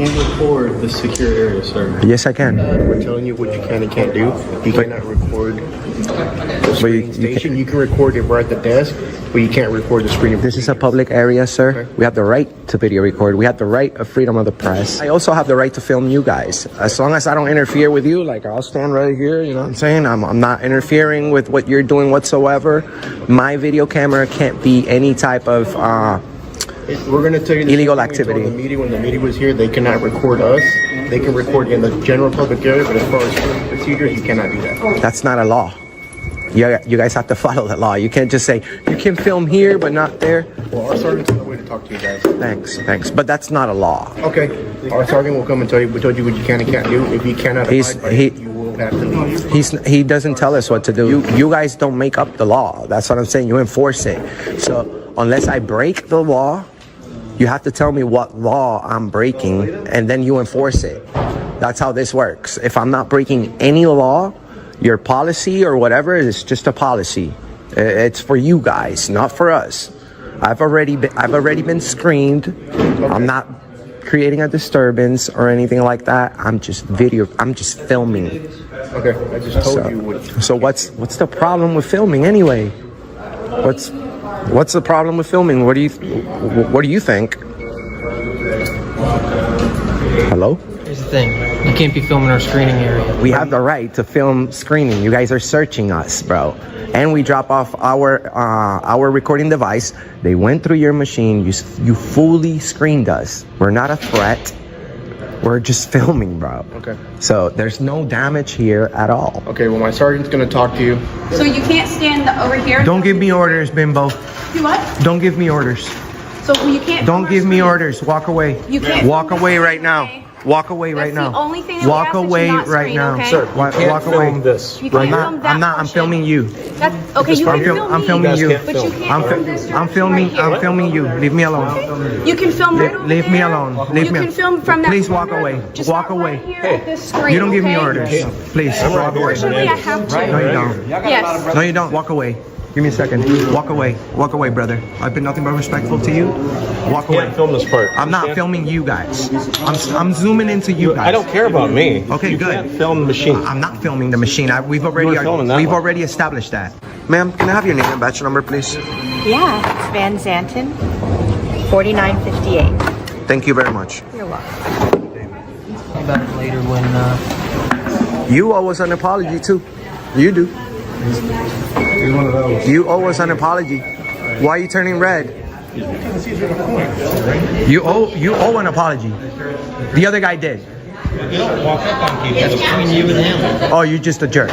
can't record the secure area, sir. Yes, I can. We're telling you what you can and can't do. You cannot record the screening station. You can record it right at the desk, but you can't record the screening. This is a public area, sir. We have the right to video record. We have the right of freedom of the press. I also have the right to film you guys. As long as I don't interfere with you, like I'll stand right here, you know what I'm saying? I'm not interfering with what you're doing whatsoever. My video camera can't be any type of we're going to tell you the illegal activity. The media, when the media was here, they cannot record us. They can record in the general public area, but as far as procedures, you cannot do that. That's not a law. You guys have to follow the law. You can't just say, you can film here, but not there. Well, our sergeant's on the way to talk to you guys. Thanks. But that's not a law. Okay. Our sergeant will come and tell you, we told you what you can and can't do. If you cannot abide by it, you will have to leave. He doesn't tell us what to do. You guys don't make up the law. That's what I'm saying. You enforce it. So unless I break the law, you have to tell me what law I'm breaking, and then you enforce it. That's how this works. If I'm not breaking any law, your policy or whatever is just a policy. It's for you guys, not for us. I've already been screened. Okay. I'm not creating a disturbance or anything like that. I'm just filming. Okay, I just told you what. So what's the problem with filming anyway? What's the problem with filming? What do you think? Hello? Here's the thing. You can't be filming our screening area. We have the right to film screening. You guys are searching us, bro. And we drop off our recording device. They went through your machine. You fully screened us. We're not a threat. We're just filming, bro. Okay. So there's no damage here at all. Okay, well, my sergeant's going to talk to you. So you can't stand over here? Don't give me orders, bimbo. Do what? Don't give me orders. So you can't... Don't give me orders. Walk away. You can't... Walk away right now. Walk away right now. That's the only thing that walk away right now. Okay? Sir, walk away. This. You can't film that I'm filming you. That's, okay, you can film me. I'm filming you. But you can't film this. I'm filming you. Leave me alone. Okay. You can film right over Leave me there. alone. You can film from that Please corner. walk away. Just walk away. Right here at this screen, You don't give me okay? orders. Please walk away. Unfortunately, I have to. No, you don't. Yes. No, you don't. Walk away. Give me a second. Walk away. Walk away, brother. I've been nothing but respectful to you. Walk away. Can't film this part. I'm not filming you guys. I'm zooming into you guys. I don't care about me. Okay, you good. Can't film the machine. I'm not filming the machine. We've already established that. Ma'am, can I have your name and batch number, please? Yeah, it's Van Zanten, 4958. Thank you very much. You're welcome. About it later when... You owe us an apology too. You do. You owe us an apology. Why are you turning red? You owe an apology. The other guy did. Between you and him. Oh, you're just a jerk.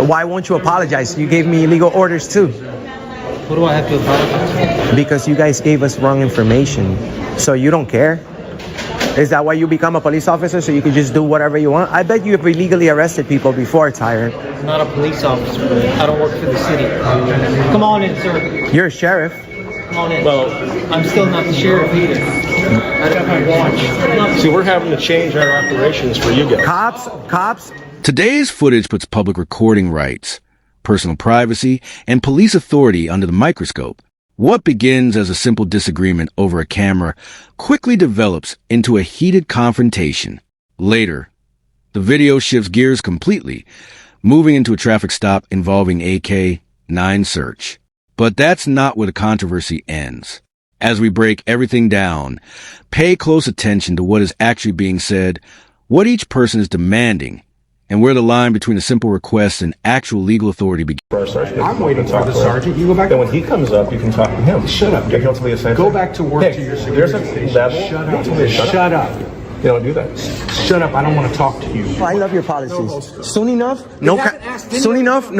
Why won't you apologize? You gave me illegal orders too. What do I have to apologize? Because you guys gave us wrong information. So you don't care? Is that why you become a police officer, so you can just do whatever you want? I bet you have illegally arrested people before, Tyrant. I'm not a police officer. I don't work for the city. Come on in, sir. You're a sheriff. Come on in. Well, I'm still not the sheriff either. I got my watch. See, we're having to change our operations for you guys. Cops. Today's footage puts public recording rights, personal privacy, and police authority under the microscope. What begins as a simple disagreement over a camera quickly develops into a heated confrontation. Later, the video shifts gears completely, moving into a traffic stop involving AK-9 search. But that's not where the controversy ends. As we break everything down, pay close attention to what is actually being said, what each person is demanding, and where the line between a simple request and actual legal authority begins. I'm waiting for the sergeant. You go back. Then when he comes up, you can talk to him. Shut up. He'll tell you the same Go thing. back to work to your security station. Level. Shut up. Shut up. You don't do that. Shut up. I don't want to talk to you. I love your policies. Soon enough, no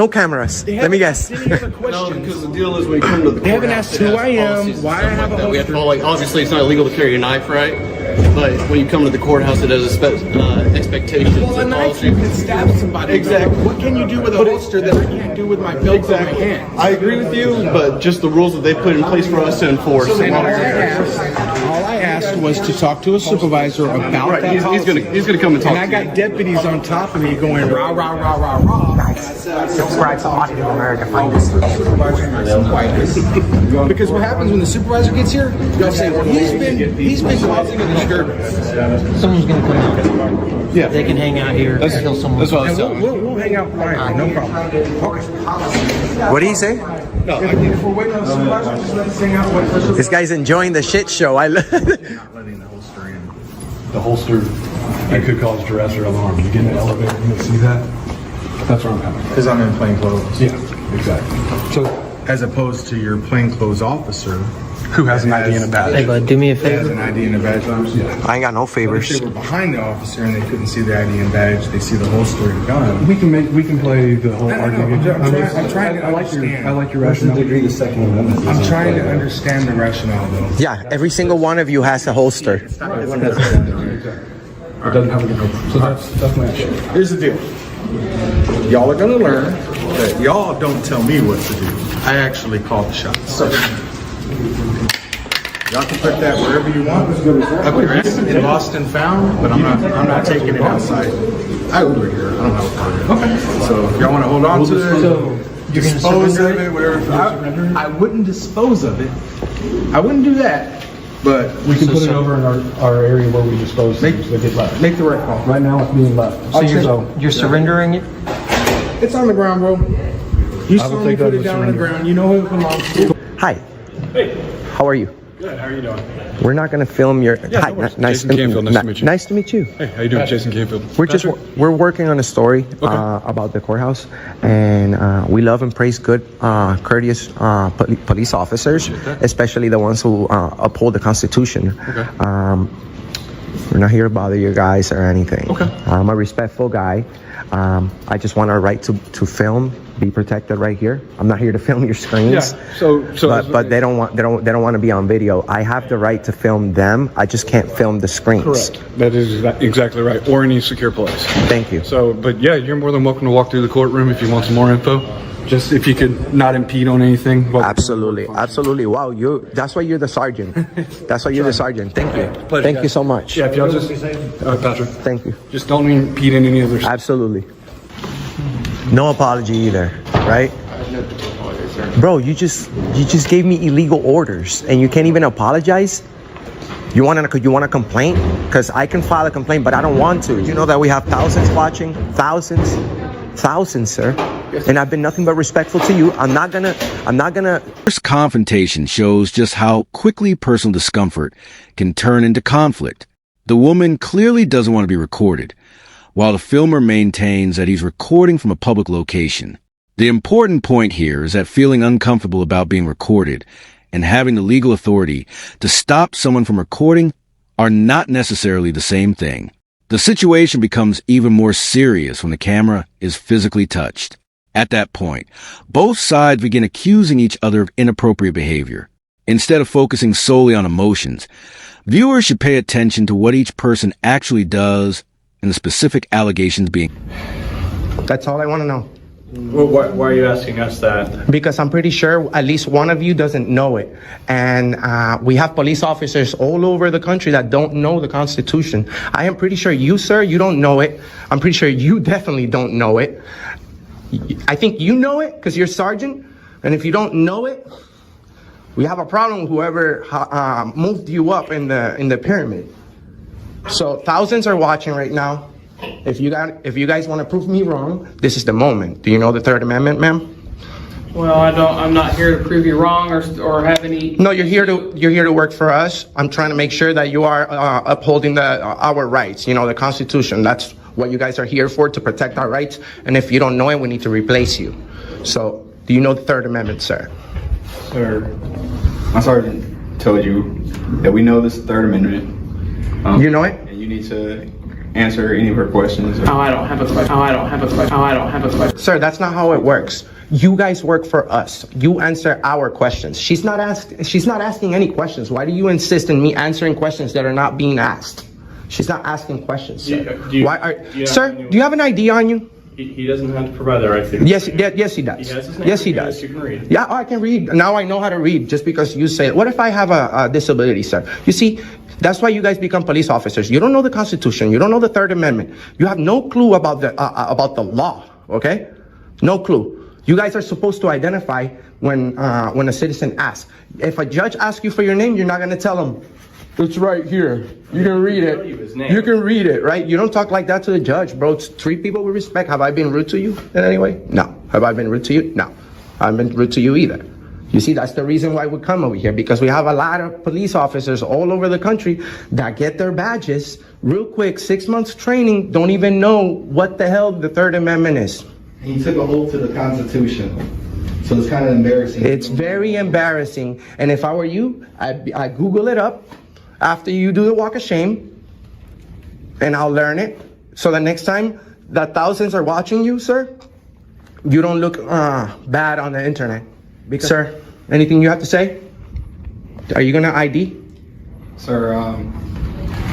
cameras. Let me guess. No, because the deal is when you come to the They haven't asked who I am, why I have a we have to holster. follow, like, obviously it's not illegal to carry a knife, right? But when you come to the courthouse, it has expectations. Well, a knife, you can stab somebody. Exactly. What can you do with a holster that I can't do with my belt or my hand? I agree with you, but just the rules that they put in place for us to enforce. All I ask asked was to talk to a supervisor about Right, that policy. he's gonna come and talk And I to got you. deputies on top of me going rah, rah, rah, rah, rah. Guys, subscribe to Auditors America. Find us. Because what happens when the supervisor gets here, they'll say, well, he's been causing a disturbance. Someone's gonna come out. Yeah. They can hang out here until someone. That's what I was And telling we'll hang out quietly, no problem. Okay. What do you say? No, I think if we're waiting on the supervisor, just let us hang out. Wait for the This guy's enjoying the shit show. Not letting the holster in. The holster, that could cause duress or alarm. You get in the elevator, you see that? That's where I'm coming. Because I'm in plain clothes. Yeah, exactly. So, as opposed to your plainclothes officer, Who has an ID and a badge? Hey, bud, do me a that has favor. an ID and a badge. I ain't got no If favors. they were behind the officer and they couldn't see the ID and badge, they see the holster and gun. We can play the whole No, no, argument. I'm trying to I like understand. your rationale. The Second Amendment. I'm trying to understand the rationale, though. Yeah, every single one of you has a holster. It doesn't have a good. So that's my issue. Here's the deal. Y'all are gonna learn that y'all don't tell me what to do. I actually call the shots. Y'all can put that wherever you want. I put it in lost and found, but I'm not taking it outside. I Uber here. I don't have a car here. Okay. So if y'all want to hold on to it, You're gonna dispose of surrender it, whatever. I wouldn't dispose of it. I wouldn't do that. But We can put it over in our area where we dispose make things that get left. make the right call. Right now it's being left. So you're surrendering it? It's on the ground, bro. You I saw would me take that put it as a down on the surrender. ground. You know who it belongs to. Hi. Hey, How are you? good. How are you doing? We're not gonna film your. Hi, no worries. nice, Jason Canfield, nice to meet you. Nice to meet you. Hey, how you doing, Jason Canfield? We're working on a story about the courthouse, and we love and praise good, courteous police officers, especially the ones who uphold the Constitution. Okay. We're not here to bother you guys or anything. Okay. I'm a respectful guy. I just want our right to film be protected right here. I'm not here to film your screens. Yeah. So But they don't want to be on video. I have the right to film them. I just can't film the screens. correct. That is exactly right. Or any secure place. Thank you. So, but yeah, you're more than welcome to walk through the courtroom if you want some more info. Just if you could not impede on anything. Absolutely, absolutely. Wow, that's why you're the sergeant. That's why you're the sergeant. Thank you. Pleasure, Thank guys. you so much. Yeah, if y'all just, Patrick, Thank you. just don't impede in any other. Absolutely. No apology either, right? Bro, you just gave me illegal orders and you can't even apologize? You want to complain? Because I can file a complaint, but I don't want to. You know that we have thousands watching? Thousands, sir. And I've been nothing but respectful to you. I'm not gonna. This confrontation shows just how quickly personal discomfort can turn into conflict. The woman clearly doesn't want to be recorded, while the filmer maintains that he's recording from a public location. The important point here is that feeling uncomfortable about being recorded and having the legal authority to stop someone from recording are not necessarily the same thing. The situation becomes even more serious when the camera is physically touched. At that point, both sides begin accusing each other of inappropriate behavior. Instead of focusing solely on emotions, viewers should pay attention to what each person actually does and the specific allegations being. That's all I want to know. Well, why are you asking us that? Because I'm pretty sure at least one of you doesn't know it. And we have police officers all over the country that don't know the Constitution. I am pretty sure you, sir, you don't know it. I'm pretty sure you definitely don't know it. I think you know it because you're sergeant. And if you don't know it, we have a problem with whoever moved you up in the pyramid. So thousands are watching right now. If you guys want to prove me wrong, this is the moment. Do you know the Third Amendment, ma'am? Well, I'm not here to prove you wrong or have any. No, you're here to work for us. I'm trying to make sure that you are upholding our rights. You know, the Constitution. That's what you guys are here for, to protect our rights. And if you don't know it, we need to replace you. So, do you know the Third Amendment, sir? Sir, my sergeant told you that we know this Third Amendment. You know it? And you need to answer any of her questions. I don't have a question. Sir, that's not how it works. You guys work for us. You answer our questions. She's not asking any questions. Why do you insist in me answering questions that are not being asked? She's not asking questions, sir. Sir, do you have an ID on you? He doesn't have to provide that right to you. Yes, he does. He has his name. Yes, he does. You can read. Yeah, I can read. Now I know how to read just because you say it. What if I have a disability, sir? You see, That's why you guys become police officers. You don't know the Constitution. You don't know the Third Amendment. You have no clue about the law, okay? No clue. You guys are supposed to identify when a citizen asks. If a judge asks you for your name, you're not going to tell him, it's right here. You can read it. You can read it, right? You don't talk like that to the judge, bro. Treat people with respect. Have I been rude to you in any way? No. Have I been rude to you? No. I haven't been rude to you either. You see, that's the reason why we come over here, because we have a lot of police officers all over the country that get their badges real quick, 6 months training, don't even know what the hell the Third Amendment is. He took a hold to the Constitution. So it's kind of embarrassing. It's very embarrassing. And if I were you, I Google it up after you do the walk of shame, and I'll learn it. So the next time that thousands are watching you, sir, you don't look bad on the internet. Because, sir, anything you have to say? Are you gonna ID? Sir,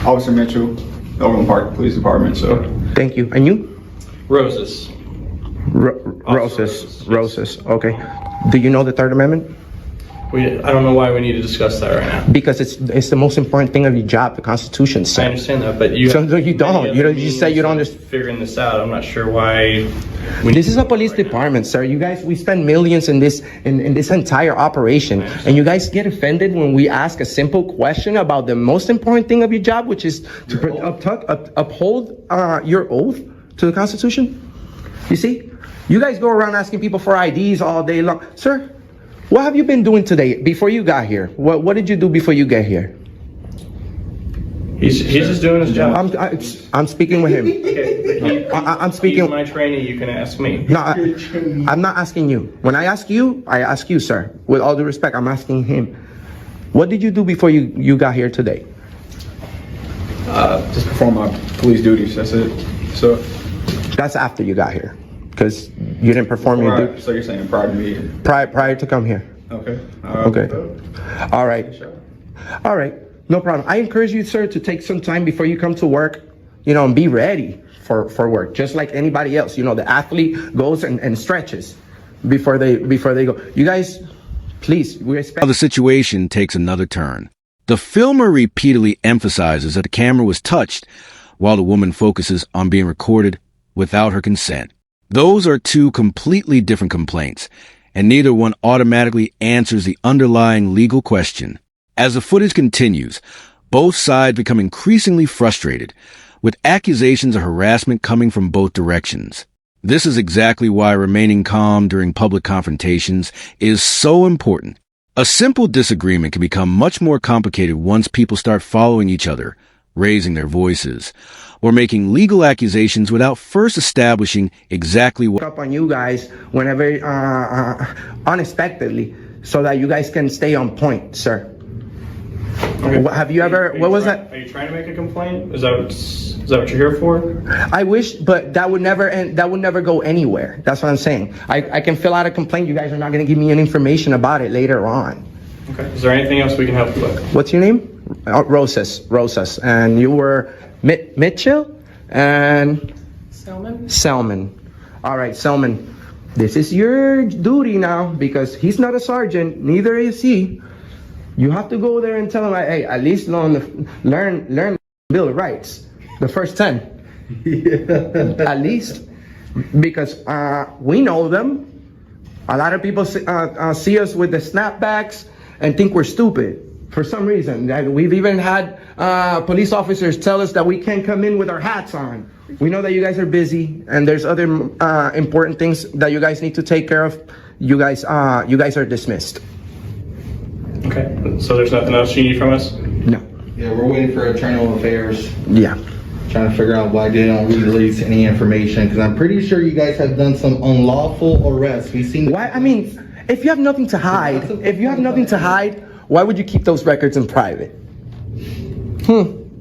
Officer Mitchell, Overland Park Police Department, so. Thank you. And you? Roses. Roses. Okay. Do you know the Third Amendment? I don't know why we need to discuss that right now. Because it's the most important thing of your job, the Constitution, sir. I understand that, but you. So you don't. You say you don't understand. Figuring this out, I'm not sure why. This is a police department, sir. You guys, we spend millions in this entire operation, and you guys get offended when we ask a simple question about the most important thing of your job, which is to uphold your oath to the Constitution. You see, you guys go around asking people for IDs all day long, sir. What have you been doing today before you got here? What did you do before you get here? He's just doing his job. I'm speaking with him. Okay, I'm speaking. He's my trainee. You can ask me. No, I'm not asking you. When I ask you, sir. With all due respect, I'm asking him. What did you do before you got here today? Just perform my police duties. That's it. So. That's after you got here, because you didn't perform your duties. So you're saying prior to me? Prior to come here. Okay. Okay. All right. All right. No problem. I encourage you, sir, to take some time before you come to work, and be ready for work, just like anybody else. The athlete goes and stretches before they go. You guys, please, we respect. Now the situation takes another turn. The filmer repeatedly emphasizes that the camera was touched, while the woman focuses on being recorded without her consent. Those are two completely different complaints, and neither one automatically answers the underlying legal question. As the footage continues, both sides become increasingly frustrated, with accusations of harassment coming from both directions. This is exactly why remaining calm during public confrontations is so important. A simple disagreement can become much more complicated once people start following each other, raising their voices, or making legal accusations without first establishing exactly what up on you guys whenever unexpectedly, so that you guys can stay on point, sir. Okay. Have you ever? What was that? Are you trying to make a complaint? Is that what you're here for? I wish, but that would never end. That would never go anywhere. That's what I'm saying. I can fill out a complaint. You guys are not going to give me any information about it later on. Okay. Is there anything else we can help you with? What's your name? Rosas. And you were Mitchell and Selman. All right, Selman. This is your duty now, because he's not a sergeant. Neither is he. You have to go there and tell him, hey, at least learn Bill of Rights, the first 10. At least, because we know them. A lot of people see us with the snapbacks and think we're stupid for some reason. We've even had police officers tell us that we can't come in with our hats on. We know that you guys are busy, and there's other important things that you guys need to take care of. You guys are dismissed. Okay, so there's nothing else you need from us? No. Yeah, we're waiting for Internal Affairs. Yeah. Trying to figure out why they don't release any information, because I'm pretty sure you guys have done some unlawful arrests. We've seen. Why? I mean, if you have nothing to hide, why would you keep those records in private?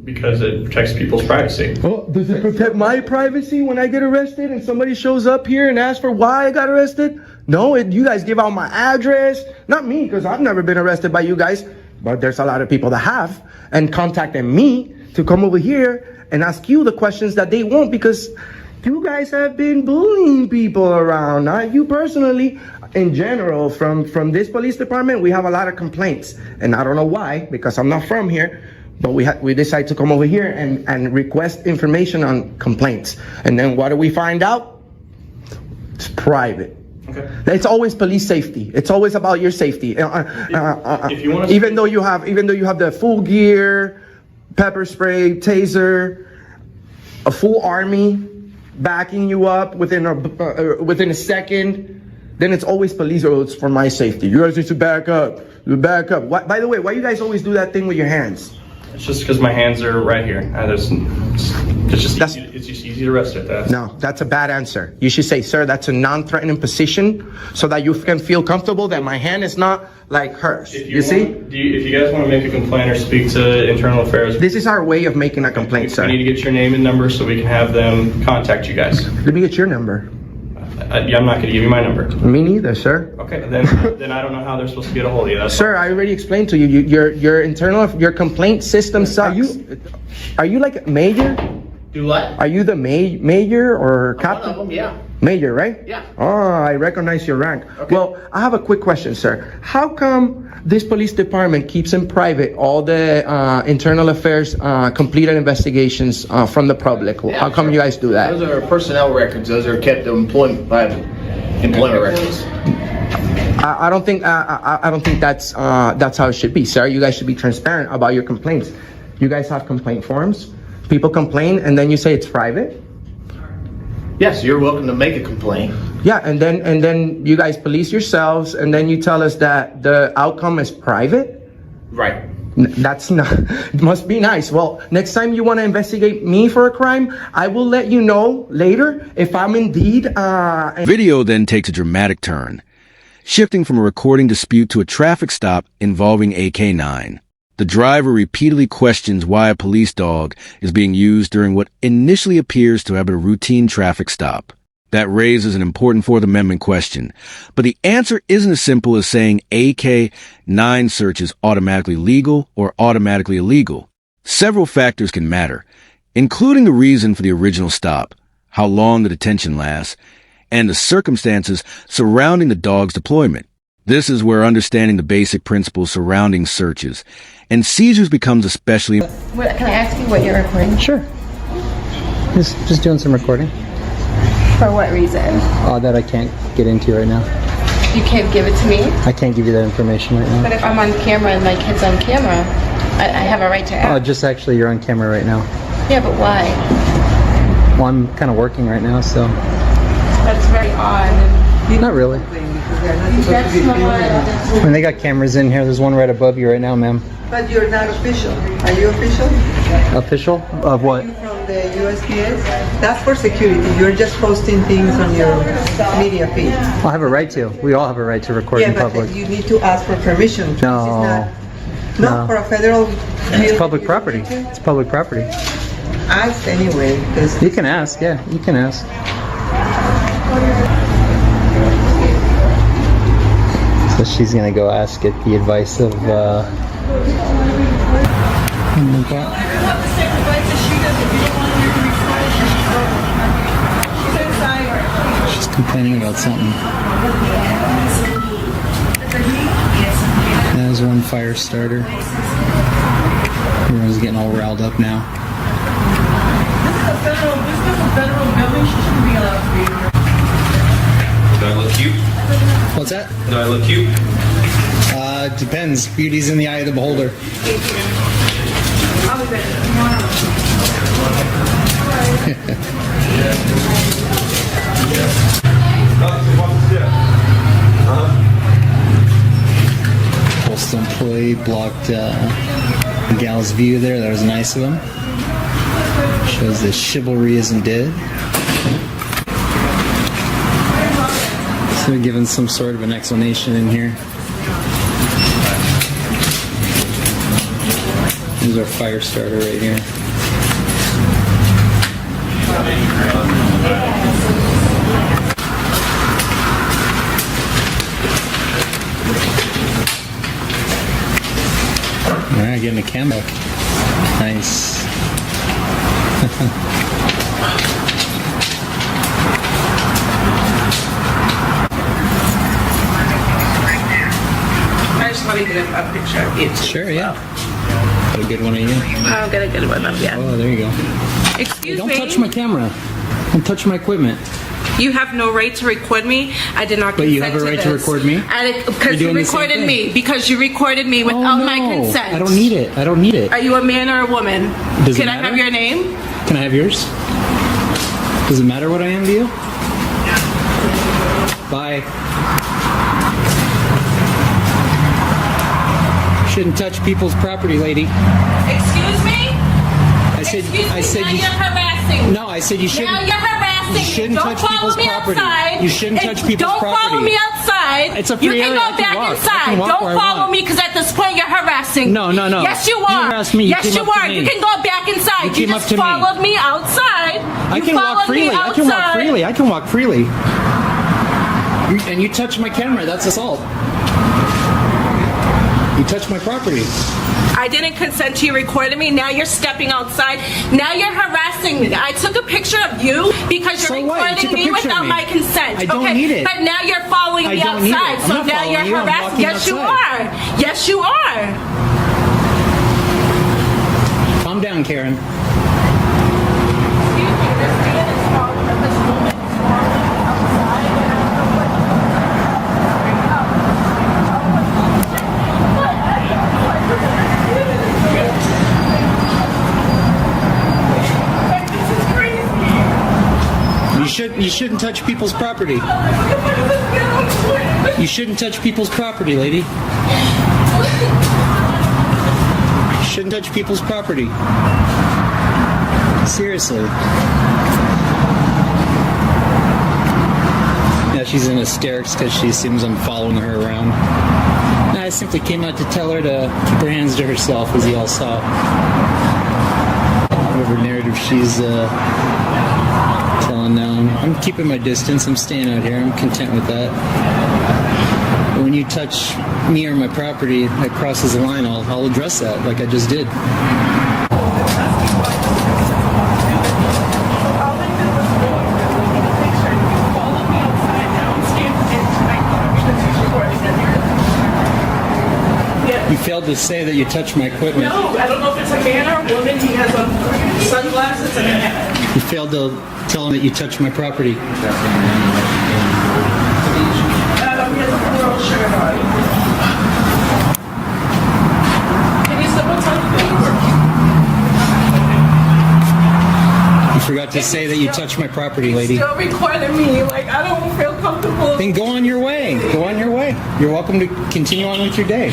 Because it protects people's privacy. Oh, does it protect my privacy when I get arrested and somebody shows up here and asks for why I got arrested? No, you guys give out my address. Not me, because I've never been arrested by you guys. But there's a lot of people that have, and contacted me to come over here and ask you the questions that they won't, because you guys have been bullying people around. Not you personally. In general, from this police department, we have a lot of complaints. And I don't know why, because I'm not from here. But we decide to come over here and request information on complaints. And then what do we find out? It's private. Okay. It's always police safety. It's always about your safety. If you want to, even though you have the full gear, pepper spray, taser, a full army backing you up within a second, then it's always police roads for my safety. You guys need to back up. You back up. By the way, why you guys always do that thing with your hands? it's just because my hands are right here. It's just easy to rest at that. No, that's a bad answer. You should say, sir, that's a non-threatening position so that you can feel comfortable that my hand is not like hers. You see? If you guys want to make a complaint or speak to internal affairs, This is our way of making a complaint, sir. we need to get your name and number so we can have them contact you guys. Let me get your number. I'm not going to give you my number. Me neither, sir. Okay, then I don't know how they're supposed to get a hold of you. That's Sir, I already explained to you. Your complaint system sucks. Are you like major? Do what? Are you the major or captain? One of them, yeah. Major, right? Yeah. Oh, I recognize your rank. Okay. Well, I have a quick question, sir. How come this police department keeps in private all the internal affairs completed investigations from the public? How come you guys do that? Those are personnel records. Those are kept employment records. I don't think that's how it should be, sir. You guys should be transparent about your complaints. You guys have complaint forms. People complain, and then you say it's private. Yes, you're welcome to make a complaint. Yeah, and then you guys police yourselves, and then you tell us that the outcome is private. Right. That's not. It must be nice. Well, next time you want to investigate me for a crime, I will let you know later if I'm indeed. Video then takes a dramatic turn, shifting from a recording dispute to a traffic stop involving AK-9. The driver repeatedly questions why a police dog is being used during what initially appears to have been a routine traffic stop. That raises an important Fourth Amendment question, but the answer isn't as simple as saying AK-9 search is automatically legal or automatically illegal. Several factors can matter, including the reason for the original stop, how long the detention lasts, and the circumstances surrounding the dog's deployment. This is where understanding the basic principles surrounding searches and seizures becomes especially. Can I ask you what you're recording? Sure. Just doing some recording. For what reason? That I can't get into right now. You can't give it to me? I can't give you that information right now. But if I'm on camera and my kid's on camera, I have a right to ask. Just actually, you're on camera right now. Yeah, but why? Well, I'm kind of working right now, so. That's very odd. Not really. That's not. I mean, they got cameras in here. There's one right above you right now, ma'am. But you're not official. Are you official? Official? Of what? From the USPS? That's for security. You're just posting things on your media feed. I have a right to. We all have a right to record in public. But you need to ask for permission. No. No, for a federal. It's public property. It's public property. Ask anyway. You can ask, yeah. You can ask. So she's gonna go ask it the advice of she's complaining about something. There's one fire starter. Everyone's getting all riled up now. This is a federal building. She shouldn't be allowed to be here. Do I look cute? What's that? Do I look cute? Depends. Beauty's in the eye of the beholder. Postal employee blocked the gal's view there. That was nice of him. Shows that chivalry isn't dead. So they're giving some sort of an explanation in here. There's our fire starter right here. Alright, getting a cam back. Nice. I just want to get a picture of it. Sure, yeah. Got a good one of you? I'll get a good one of you. Oh, there you go. Excuse Don't me. touch my camera. Don't touch my equipment. You have no right to record me. I did not consent to But you have a right to record me? Because you You're doing the same recorded thing. me. Because you recorded me without my consent. I don't need it. I don't need it. Are you a man or a woman? Does it Can I matter? have your name? Can I have yours? Does it matter what I am to you? Bye. Shouldn't touch people's property, lady. Excuse me? I said now you. you're harassing me. No, I said you shouldn't. Now you're harassing me. You shouldn't Don't touch follow people's me property. outside. You shouldn't touch people's Don't property. follow me outside. It's a free You can area. I go can back walk. I inside. can walk where Don't I follow want. me because at this point you're harassing me. No. Yes, you You are. harassed me. You Yes, came you up to are. me. You can go back inside. You came up just to me. followed me outside. I You can walk followed me freely. I can walk outside. freely. I can walk freely. And you touch my camera. That's assault. You touch my property. I didn't consent to you recording me. Now you're stepping outside. Now you're harassing me. I took a picture of you because you're So what? You recording took a me picture of without me. my consent. I don't okay? need it. But now you're following I me don't need it. outside. I'm So not now following you're you. I'm harassing. walking Yes, you outside. are. Yes, you are. Calm down, Karen. You shouldn't touch people's property. You shouldn't touch people's property, lady. You shouldn't touch people's property. Seriously. Yeah, she's in hysterics because she assumes I'm following her around. I simply came out to tell her to keep her hands to herself, as you all saw. Whatever narrative she's telling now. I'm keeping my distance. I'm staying out here. I'm content with that. But when you touch me or my property that crosses the line, I'll address that like I just did. You failed to say that you touched my equipment. No, I don't know if it's a man or a woman. He has on sunglasses and a hat. You failed to tell him that you touched my property. He has a floral shirt on. Can you step outside the You forgot to say that you touched my property, lady. Still recording me. Like, I don't feel comfortable. Then go on your way. Go on your way. You're welcome to continue on with your day.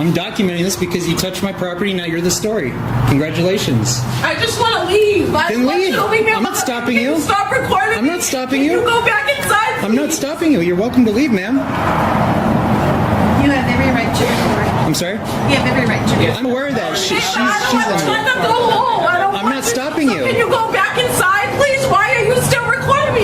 I'm documenting this because you touched my property. Now you're the story. Congratulations. I just want to leave. I Then want leave. you to leave me I'm not alone. stopping Can you. Stop recording I'm me. not stopping Can you. You go back inside. I'm not stopping you. You're welcome to leave, ma'am. You have every right to record. I'm sorry? You have every right to record. I'm aware of that. She's I want to go home. I'm not stopping you. Can you go back inside, please? Why are you still recording me?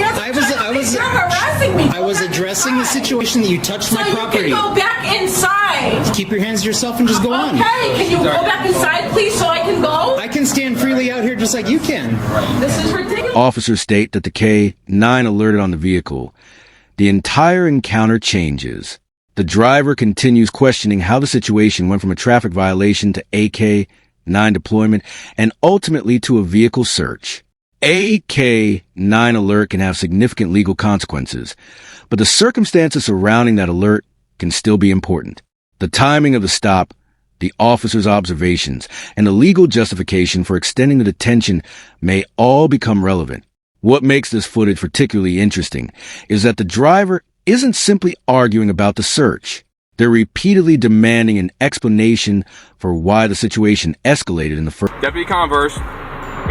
You're harassing me. I was addressing the situation that you touched my property. You can go back inside. Keep your hands to yourself and just go on. Okay, can you go back inside, please, so I can go? I can stand freely out here just like you can. This is ridiculous. Officers state that the K-9 alerted on the vehicle. The entire encounter changes. The driver continues questioning how the situation went from a traffic violation to AK-9 deployment and ultimately to a vehicle search. A K-9 alert can have significant legal consequences, but the circumstances surrounding that alert can still be important. The timing of the stop, the officer's observations, and the legal justification for extending the detention may all become relevant. What makes this footage particularly interesting is that the driver isn't simply arguing about the search. They're repeatedly demanding an explanation for why the situation escalated in the first. Deputy Converse,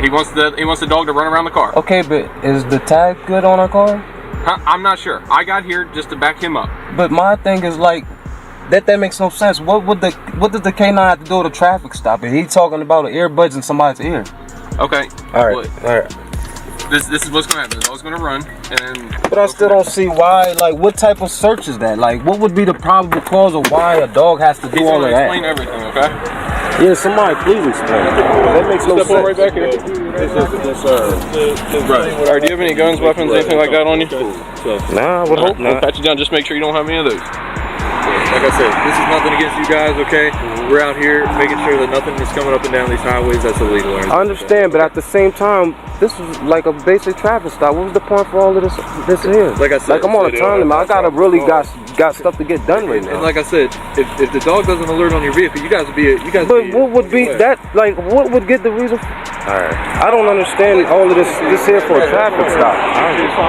he wants the dog to run around the car. Okay, but is the tag good on our car? Huh? I'm not sure. I got here just to back him up. But my thing is like that makes no sense. What does the K9 have to do with a traffic stop? Is he talking about earbuds in somebody's ear? Okay. All right. Well, all right. This is what's gonna happen. The dog's gonna run, and. But I still don't see why. Like, what type of search is that? Like, what would be the probable cause of why a dog has to do He's all of gonna that? explain everything. Okay. Yeah, somebody please explain. That makes no sense. Step on right back here. Right. All right. Do you have any guns, weapons, anything like that on you? Nah, I would hope not. We'll pat you down. Just make sure you don't have any of those. like I said, this is nothing against you guys, okay? We're out here making sure that nothing is coming up and down these highways that's illegal. Or I understand, but at the same time, this is like a basic traffic stop. What was the point for all of this here? Like I said, like I'm on a time limit. I gotta really got stuff to get done right now. And like I said, if the dog doesn't alert on your vehicle, you guys would be. But what would be that? Like, what would get the reason? Alright, I don't understand all of this here for a traffic stop.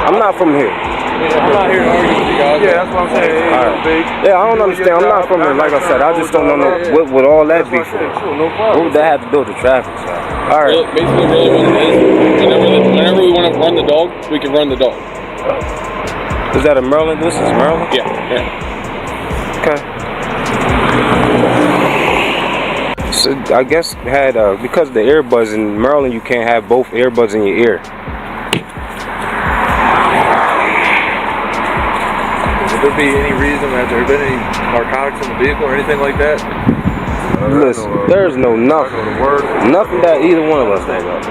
I'm not from here. I'm not here to argue with you guys. Yeah, that's what I'm saying. Yeah, I don't understand. I'm not from here. Like I said, I just don't know what would all that be for. What would that have to do with the traffic stop? All right. Well, basically, really what it is, whenever we want to run the dog, we can run the dog. Is that a Maryland? This is Maryland? Yeah. Okay. So I guess because of the earbuds in Maryland, you can't have both earbuds in your ear. Would there be any reason that there have been any narcotics in the vehicle or anything like that? Listen, there's no nothing that either one of us know about.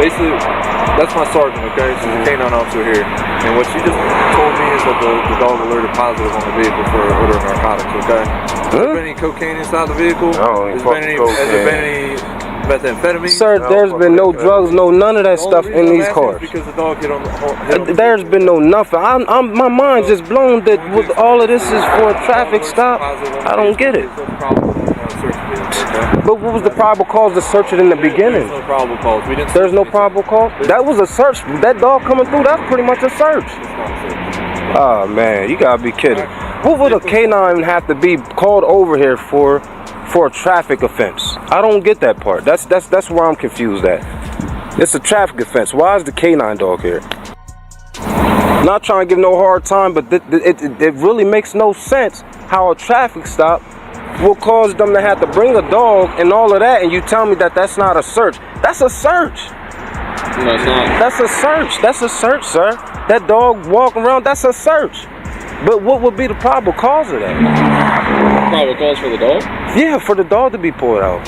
Basically, that's my sergeant, okay? She's a canine officer here. And what she just told me is that the dog alerted positive on the vehicle for odor of narcotics, okay? Has there been any cocaine inside the vehicle? No, has there been any methamphetamine? Sir, there's been no drugs, none of that stuff in these cars. Because the dog hit on the There's been no nothing. My mind's just blown that with all of this is for a traffic stop. I don't get it. But what was the probable cause to search it in the beginning? There's no probable cause. There's no probable cause? That was a search. That dog coming through, that's pretty much a search. Oh man, you gotta be kidding. What would a canine have to be called over here for a traffic offense? I don't get that part. That's where I'm confused at. It's a traffic offense. Why is the canine dog here? Not trying to give no hard time, but it really makes no sense how a traffic stop will cause them to have to bring a dog and all of that, and you tell me that that's not a search. That's a search. No, it's not. That's a search. That's a search, sir. That dog walking around, that's a search. But what would be the probable cause of that? Probable cause for the dog? Yeah, for the dog to be pulled out.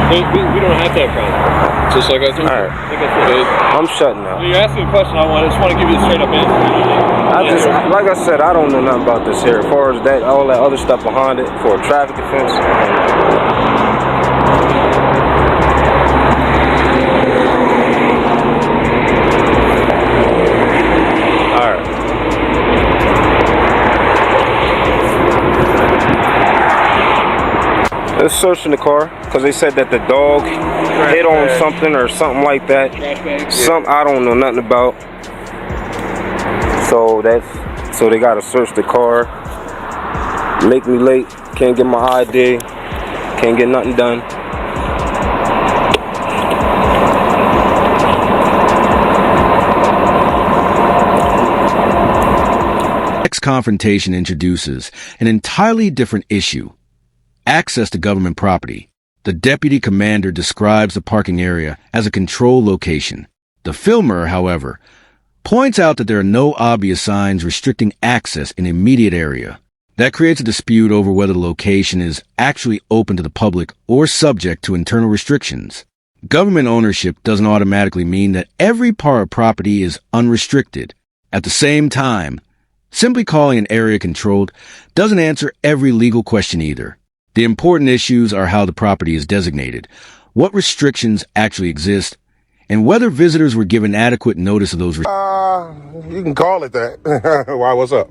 We don't have to have problem. Just like I told you. All right. I'm shutting up. You asked me a question, I just want to give you a straight up answer. Like I said, I don't know nothing about this here. As far as that, all that other stuff behind it for a traffic offense. All right. Let's search in the car because they said that the dog hit on something or something like that. Something I don't know nothing about. So they gotta search the car. Make me late. Can't get my ID. Can't get nothing done. Next confrontation introduces an entirely different issue. Access to government property. The deputy commander describes the parking area as a control location. The filmer, however, points out that there are no obvious signs restricting access in the immediate area. That creates a dispute over whether the location is actually open to the public or subject to internal restrictions. Government ownership doesn't automatically mean that every part of property is unrestricted. At the same time, simply calling an area controlled doesn't answer every legal question either. The important issues are how the property is designated, what restrictions actually exist, and whether visitors were given adequate notice of those restrictions. You can call it that. Why, what's up?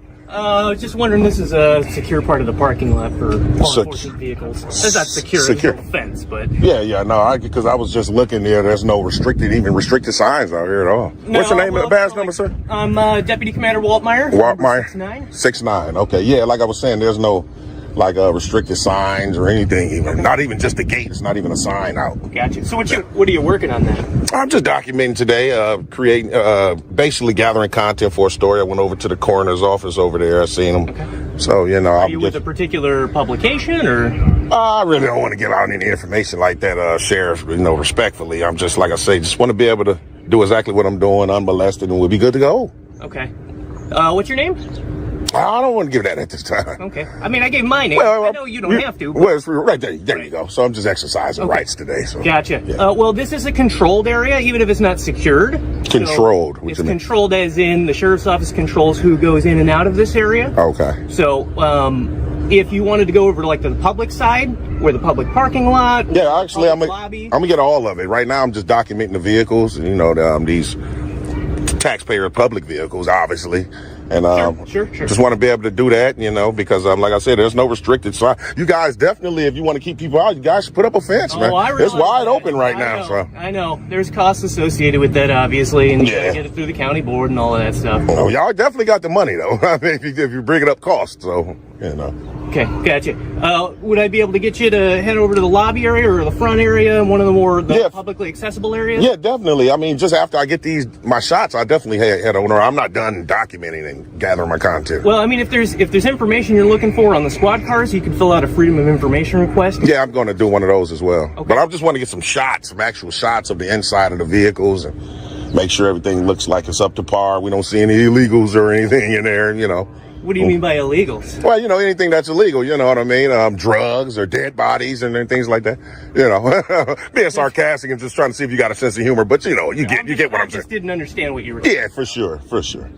Just wondering, this is a secure part of the parking lot for law enforcement vehicles. It's not secure, there's no fence, but... Yeah, no, because I was just looking there. There's no restricted signs out here at all. No, what's your name and the badge number, sir? I'm Deputy Commander Walt Meyer. Walt Meyer? 6'9". 6'9", okay. Yeah, like I was saying, there's no... restricted signs or anything even. Not even just the gate. It's not even a sign out. Gotcha. So what are you working on then? I'm just documenting today, creating, basically gathering content for a story. I went over to the coroner's office over there. I seen him. Okay. So, Are you with a particular publication or? I really don't want to give out any information like that, Sheriff, respectfully. I'm just, like I say, just want to be able to do exactly what I'm doing unmolested and we'll be good to go. Okay. What's your name? I don't want to give that at this time. Okay. I mean, I gave my name. I know you don't have to. But... Well, it's right there. There you go. So I'm just exercising rights today. So. Gotcha. Yeah. Well, this is a controlled area, even if it's not secured. Controlled. So it's controlled as in the sheriff's office controls who goes in and out of this area. Okay. So if you wanted to go over to like the public side, where the public parking lot. Yeah, actually, I'm gonna get all of it. Right now, I'm just documenting the vehicles. You know, these taxpayer public vehicles, obviously. And sure. just want to be able to do that, you know, because like I said, there's no restricted. So you guys definitely, if you want to keep people out, you guys should put up a fence, man. It's wide open right now. So I know there's costs associated with that, obviously, and you gotta get it through the county board and all of that stuff. Oh, y'all definitely got the money though. I mean, if you bring it up cost, so you know. Okay, gotcha. Would I be able to get you to head over to the lobby area or the front area, one of the more publicly accessible areas? Yeah, definitely. I mean, just after I get my shots, I definitely head over. I'm not done documenting and gathering my content. Well, I mean, if there's information you're looking for on the squad cars, you can fill out a Freedom of Information request. Yeah, I'm going to do one of those as well. Okay. But I just want to get some actual shots of the inside of the vehicles and make sure everything looks like it's up to par. We don't see any illegals or anything in there, you know. What do you mean by illegals? Well, you know, anything that's illegal, you know what I mean? Drugs or dead bodies and things like that. You know, being sarcastic and just trying to see if you got a sense of humor. But, you know, you get what I'm saying. I just didn't understand what you were saying. Yeah, for sure.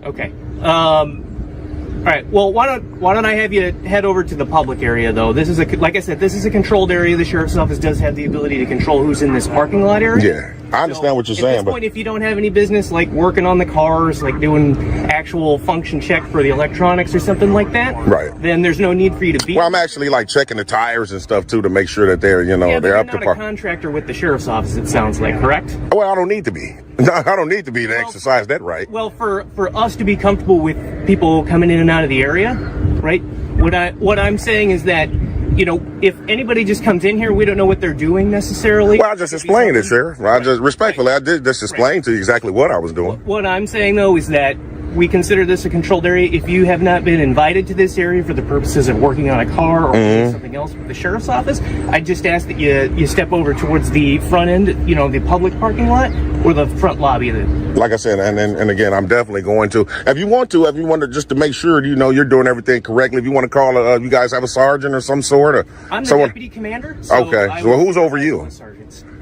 Okay. All right. Well, why don't I have you head over to the public area, though? This is like I said, this is a controlled area. The sheriff's office does have the ability to control who's in this parking lot area. Yeah, I understand what you're saying. At this point, if you don't have any business like working on the cars, like doing actual function check for the electronics or something like that, right? Then there's no need for you to be. Well, I'm actually like checking the tires and stuff too to make sure that they're, they're up to par. You're not a contractor with the sheriff's office. It sounds like, correct? Well, I don't need to be. No, I don't need to be to exercise that right. Well, for us to be comfortable with people coming in and out of the area, right? What I'm saying is that, you know, if anybody just comes in here, we don't know what they're doing necessarily. Well, I just explained it, Sheriff. I just respectfully, I did just explain to you exactly what I was doing. What I'm saying though is that we consider this a controlled area. If you have not been invited to this area for the purposes of working on a car or doing something else with the sheriff's office, I just ask that you step over towards the front end, you know, the public parking lot or the front lobby. Like I said, and again, I'm definitely going to. If you want to, just to make sure you know you're doing everything correctly. If you want to call, you guys have a sergeant or some sort, or I'm the deputy commander. So okay, so who's over you?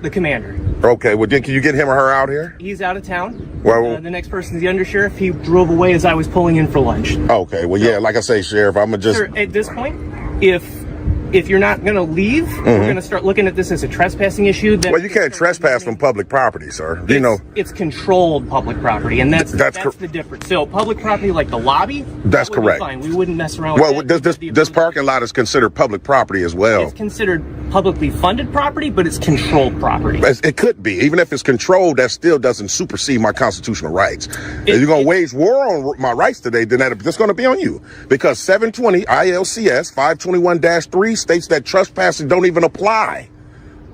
The commander. Okay, well, can you get him or her out here? He's out of town. Well, the next person's the undersheriff. He drove away as I was pulling in for lunch. Okay, well, yeah, like I say, Sheriff, I'm gonna just. Sir, at this point, if you're not going to leave, we're going to start looking at this as a trespassing issue. Well, you can't trespass from public property, sir. You know, it's controlled public property, and that's the difference. So, public property like the lobby, that's correct. Fine, we wouldn't mess around. Well, with that. this parking lot is considered public property as well. It's considered publicly funded property, but it's controlled property. It could be, even if it's controlled, that still doesn't supersede my constitutional rights. If you're going to wage war on my rights today, then that's going to be on you, because 720 ILCS 521-3 states that trespassing don't even apply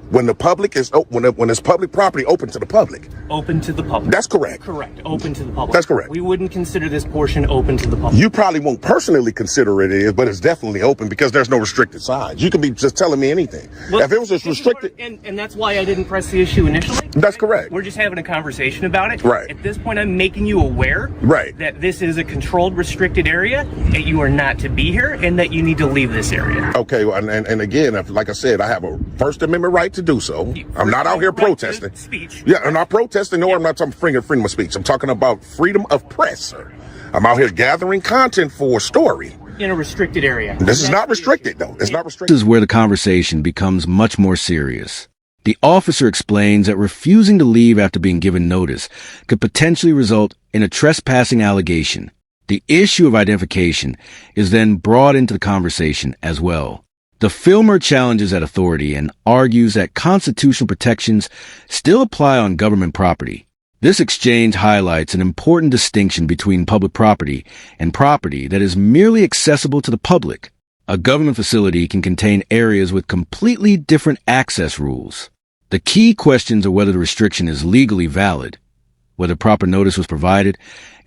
when the public is when it's public property open to the public. Open to the public. That's correct. Correct. Open to the public. That's correct. We wouldn't consider this portion open to the public. You probably won't personally consider it is, but it's definitely open because there's no restricted sides. You could be just telling me anything. Well, if it was just restricted, and that's why I didn't press the issue initially. That's correct. We're just having a conversation about it. Right. At this point, I'm making you aware. Right. That this is a controlled, restricted area, that you are not to be here, and that you need to leave this area. Okay. And again, like I said, I have a First Amendment right to do so. I'm not out here protesting. Speech. Yeah, I'm not protesting. No, I'm not talking freedom of speech. I'm talking about freedom of press, sir. I'm out here gathering content for a story. In a restricted area. This is not restricted, though. It's not restricted. This is where the conversation becomes much more serious. The officer explains that refusing to leave after being given notice could potentially result in a trespassing allegation. The issue of identification is then brought into the conversation as well. The filmer challenges that authority and argues that constitutional protections still apply on government property. This exchange highlights an important distinction between public property and property that is merely accessible to the public. A government facility can contain areas with completely different access rules. The key questions are whether the restriction is legally valid, whether proper notice was provided,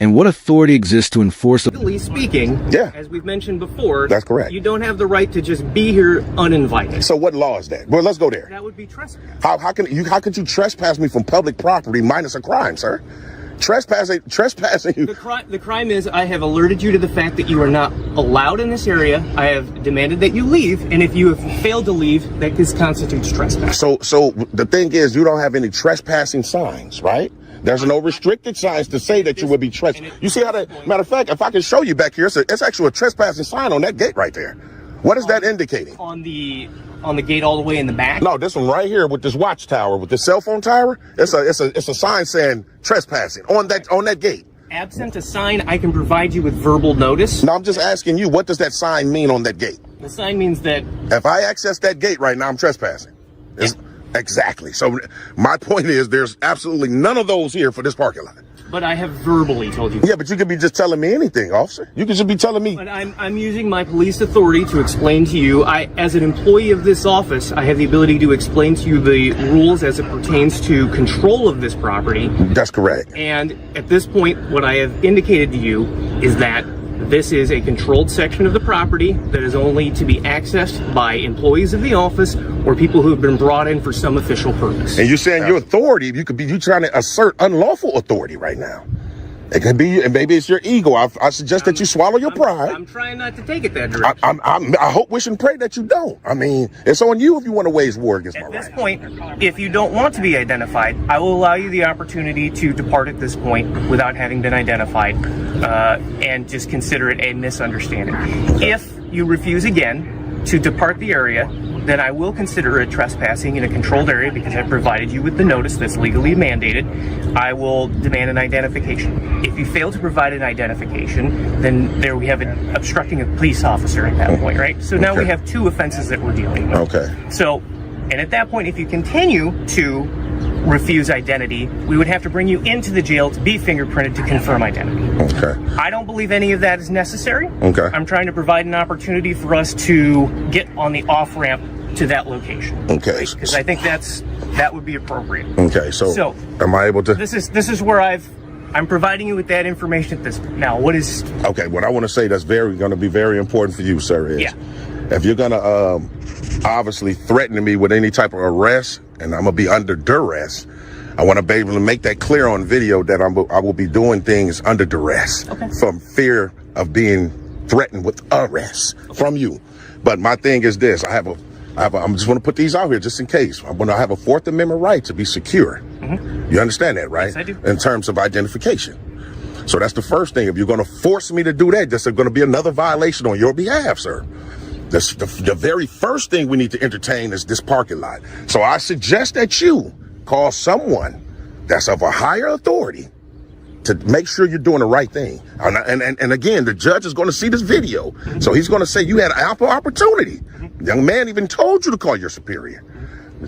and what authority exists to enforce. Legally speaking, as we've mentioned before, that's correct. You don't have the right to just be here uninvited. So what law is that? Well, let's go there. That would be trespass. How could you trespass me from public property minus a crime, sir? Trespassing. The crime is I have alerted you to the fact that you are not allowed in this area. I have demanded that you leave, and if you have failed to leave, that constitutes trespass. So the thing is, you don't have any trespassing signs, right? There's no restricted signs to say that you would be trespassing. You see how that, matter of fact, if I can show you back here, it's actually a trespassing sign on that gate right there. What is that indicating? On the gate all the way in the back? No, this one right here with this watchtower, with the cell phone tower, it's a sign saying trespassing on that gate. Absent a sign, I can provide you with verbal notice. No, I'm just asking you, what does that sign mean on that gate? The sign means that if I access that gate right now, I'm trespassing. Yeah. Exactly. So my point is there's absolutely none of those here for this parking lot. But I have verbally told you. Yeah, but you could be just telling me anything, officer. You could just be telling me. But I'm using my police authority to explain to you. As an employee of this office, I have the ability to explain to you the rules as it pertains to control of this property. That's correct. And at this point, what I have indicated to you is that this is a controlled section of the property that is only to be accessed by employees of the office or people who have been brought in for some official purpose. And you're saying your authority, you trying to assert unlawful authority right now. It could be, and maybe it's your ego. I suggest that you swallow your pride. I'm trying not to take it that direction. I hope, wish, and pray that you don't. I mean, it's on you if you want to wage war against my rights. At this point, if you don't want to be identified, I will allow you the opportunity to depart at this point without having been identified, and just consider it a misunderstanding. If you refuse again to depart the area, then I will consider it trespassing in a controlled area because I provided you with the notice that's legally mandated. I will demand an identification. If you fail to provide an identification, then there we have an obstructing a police officer at that point, right? So now we have two offenses that we're dealing with. Okay. So, and at that point, if you continue to refuse identity, we would have to bring you into the jail to be fingerprinted to confirm identity. Okay. I don't believe any of that is necessary. Okay. I'm trying to provide an opportunity for us to get on the off-ramp to that location. Okay. Because I think that would be appropriate. Okay. So am I able to? This is where I'm providing you with that information at this now. What is? Okay. What I want to say that's going to be very important for you, sir, is if you're going to obviously threaten me with any type of arrest, and I'm gonna be under duress, I want to be able to make that clear on video that I will be doing things under duress from fear of being threatened with arrest from you. But my thing is this: I'm just want to put these out here just in case. I'm going to have a Fourth Amendment right to be secure. You understand that, right? Yes, I do. In terms of identification. So that's the first thing. If you're going to force me to do that, that's going to be another violation on your behalf, sir. The very first thing we need to entertain is this parking lot. So I suggest that you call someone that's of a higher authority to make sure you're doing the right thing. And again, the judge is going to see this video. So he's going to say you had ample opportunity. Young man even told you to call your superior.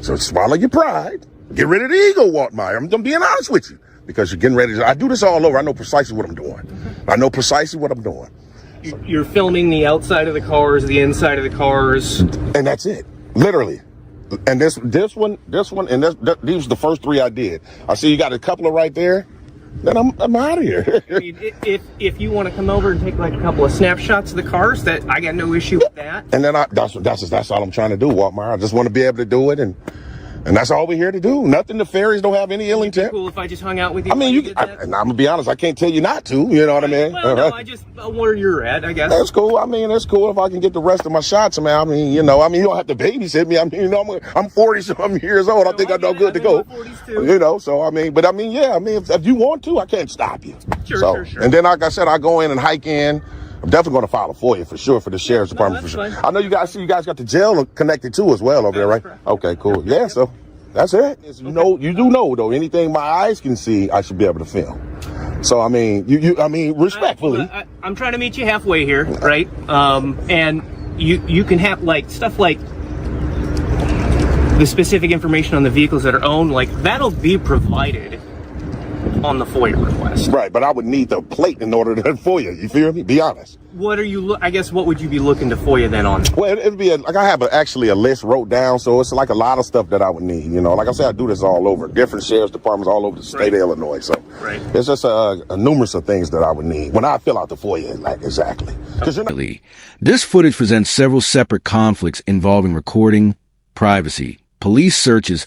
So swallow your pride. Get rid of the ego, Walt Meyer. I'm being honest with you because you're getting ready to. I do this all over. I know precisely what I'm doing. I know precisely what I'm doing. You're filming the outside of the cars, the inside of the cars. And that's it. Literally. And this one, and these are the first three I did. I see you got a couple of right there. Then I'm out of here. I mean, if you want to come over and take like a couple of snapshots of the cars, that I got no issue with that. And then that's all I'm trying to do, Walt Meyer. I just want to be able to do it, and that's all we're here to do. Nothing. The fairies don't have any ill intent. Cool if I just hung out with you. I mean, I'm gonna be honest. I can't tell you not to. You know what I mean? Well, no, I just where you're at, I guess. That's cool. I mean, that's cool if I can get the rest of my shots, man. I mean, you don't have to babysit me. I mean, I'm 40-something years old. I think I know good to go. You know, so I mean, if you want to, I can't stop you. Sure. And then, like I said, I go in and hike in. I'm definitely going to file a FOIA for sure for the sheriff's department. For sure. I know you guys got the jail connected too as well over there, right? Correct. Okay, cool. Yeah, so that's it. You do know though, anything my eyes can see, I should be able to film. So I mean, respectfully, I'm trying to meet you halfway here, right? And you can have like stuff like the specific information on the vehicles that are owned, like that'll be provided on the FOIA request. Right, but I would need the plate in order to FOIA. You feel me? Be honest. What would you be looking to FOIA then on? Well, it'd be I have actually a list wrote down, so it's like a lot of stuff that I would need. You know, like I said, I do this all over, different sheriff's departments all over the state of Illinois. So it's just a numerous of things that I would need when I fill out the FOIA. Like exactly. This footage presents several separate conflicts involving recording, privacy, police searches,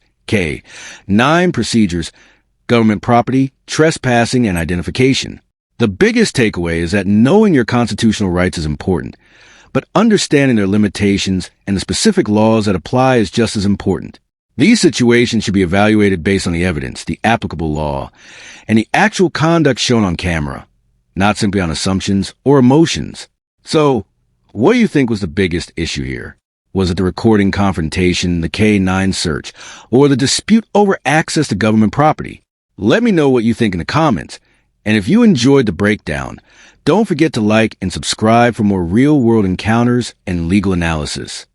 9 procedures, government property, trespassing, and identification. The biggest takeaway is that knowing your constitutional rights is important, but understanding their limitations and the specific laws that apply is just as important. These situations should be evaluated based on the evidence, the applicable law, and the actual conduct shown on camera, not simply on assumptions or emotions. So, what do you think was the biggest issue here? Was it the recording confrontation, the K-9 search, or the dispute over access to government property? Let me know what you think in the comments. And if you enjoyed the breakdown, don't forget to like and subscribe for more real-world encounters and legal analysis.